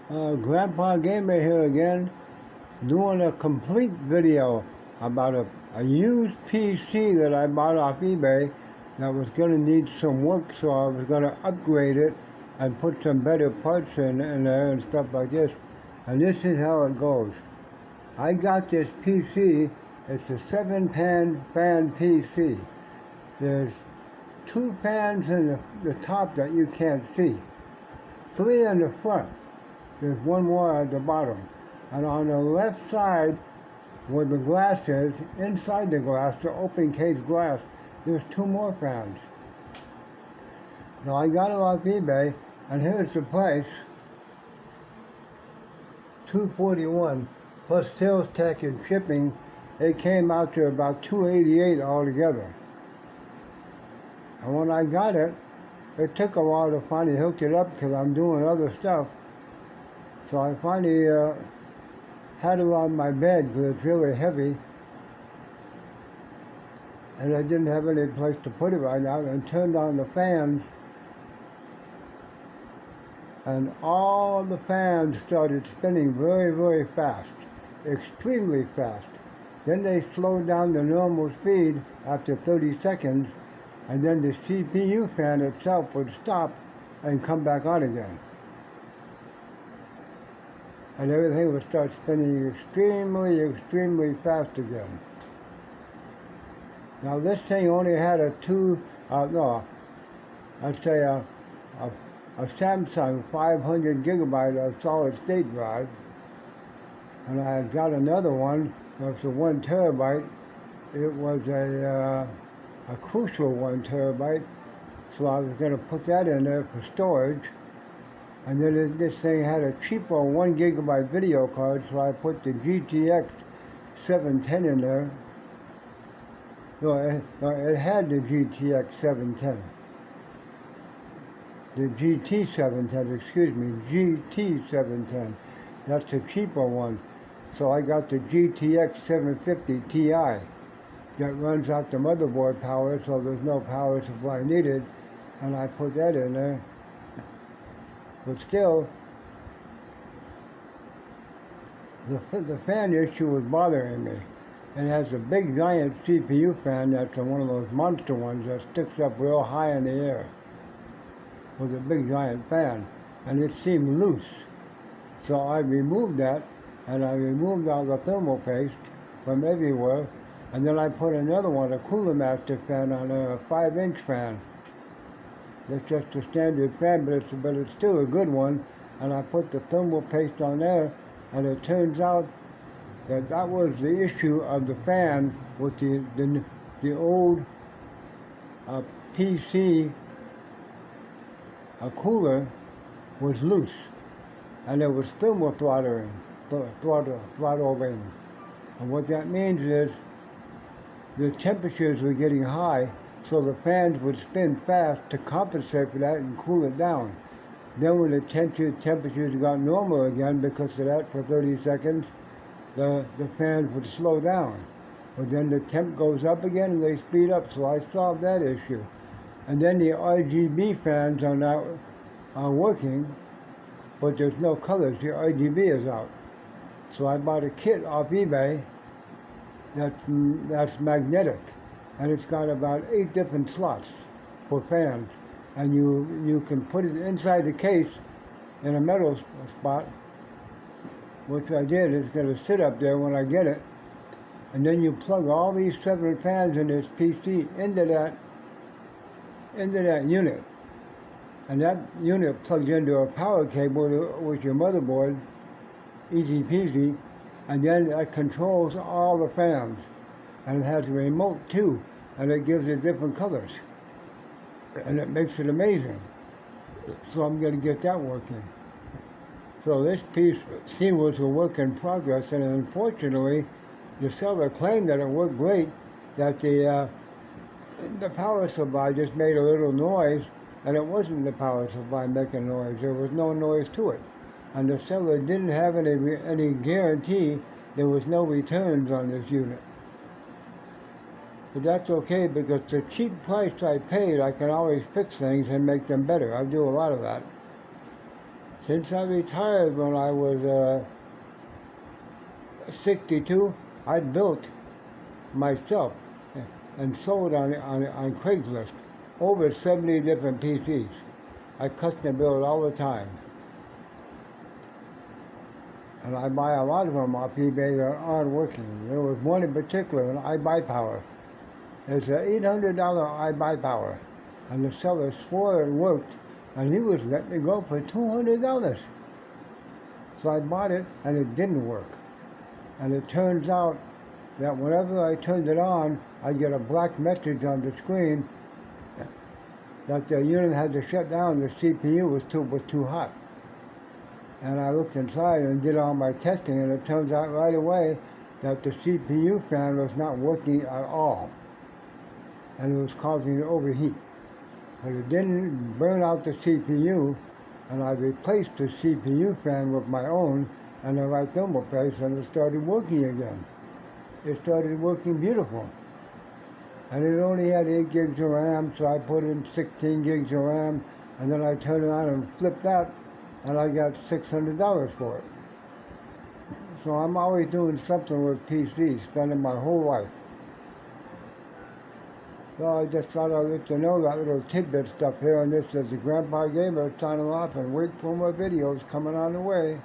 Grandpa Gamer here again, doing a complete video about a used PC that I bought off eBay that was going to need some work, so I was going to upgrade it and put some better parts in there and stuff like this. And this is how it goes. I got this PC, it's a 7-pan fan PC. There's 2 fans in the top that you can't see, 3 in the front. There's 1 more at the bottom. And on the left side, where the glass is, inside the glass, the open case glass, there's 2 more fans. Now I got it off eBay, and here's the price. $241 plus sales tax and shipping. It came out to about $288 altogether. And when I got it, it took a while to finally hook it up because I'm doing other stuff. So I finally had it on my bed because it's really heavy. And I didn't have any place to put it right now, and turned on the fans. And all the fans started spinning very, very fast, extremely fast. Then they slowed down to normal speed after 30 seconds, and then the CPU fan itself would stop and come back on again. And everything would start spinning extremely, extremely fast again. Now this thing only had a Samsung 500 gigabyte of solid state drive, and I got another one that's a 1 terabyte. It was a Crucial 1 terabyte, so I was going to put that in there for storage. And then this thing had a cheaper 1 gigabyte video card, so I put the GTX 710 in there. No, it had the GTX 710. The GT 710, excuse me, GT 710. That's the cheaper one. So I got the GTX 750 Ti that runs out the motherboard power, so there's no power supply needed, and I put that in there. But still, the fan issue was bothering me. It has a big giant CPU fan that's one of those monster ones that sticks up real high in the air with a big giant fan, and it seemed loose. So I removed that, and I removed all the thermal paste from everywhere, and then I put another one, a Cooler Master fan on a 5-inch fan. It's just a standard fan, but it's still a good one, and I put the thermal paste on there, and it turns out that was the issue of the fan with the old PC cooler was loose, and there was thermal throttling. And what that means is the temperatures were getting high, so the fans would spin fast to compensate for that and cool it down. Then when the temperatures got normal again because of that for 30 seconds, the fans would slow down. But then the temp goes up again and they speed up, so I solved that issue. And then the RGB fans are now working, but there's no colors. The RGB is out. So I bought a kit off eBay that's magnetic, and it's got about 8 different slots for fans. And you can put it inside the case in a metal spot, which I did. It's going to sit up there when I get it. And then you plug all these 7 fans in this PC into that unit. And that unit plugs into a power cable with your motherboard, easy peasy, and then that controls all the fans. And it has a remote too, and it gives it different colors. And it makes it amazing. So I'm going to get that working. So this PC was a work in progress, and unfortunately, the seller claimed that it worked great, that the power supply just made a little noise, and it wasn't the power supply making noise. There was no noise to it. And the seller didn't have any guarantee there was no returns on this unit. But that's okay, because the cheap price I paid, I can always fix things and make them better. I do a lot of that. Since I retired when I was 62, I built myself and sold on Craigslist over 70 different PCs. I custom build all the time. And I buy a lot of them off eBay that aren't working. There was one in particular, an iBuyPower. It's an $800 iBuyPower. And the seller swore it worked, and he was letting me go for $200. So I bought it, and it didn't work. And it turns out that whenever I turned it on, I'd get a black message on the screen that the unit had to shut down, the CPU was too hot. And I looked inside and did all my testing, and it turns out right away that the CPU fan was not working at all. And it was causing it to overheat. But it didn't burn out the CPU, and I replaced the CPU fan with my own and the right thermal paste, and it started working again. It started working beautiful. And it only had 8 gigs of RAM, so I put in 16 gigs of RAM, and then I turned it on and flipped that, and I got $600 for it. So I'm always doing something with PCs, spending my whole life. So I just thought I'd let you know that little tidbit stuff here, and this is the Grandpa Gamer signing off, and wait for more videos coming on the way.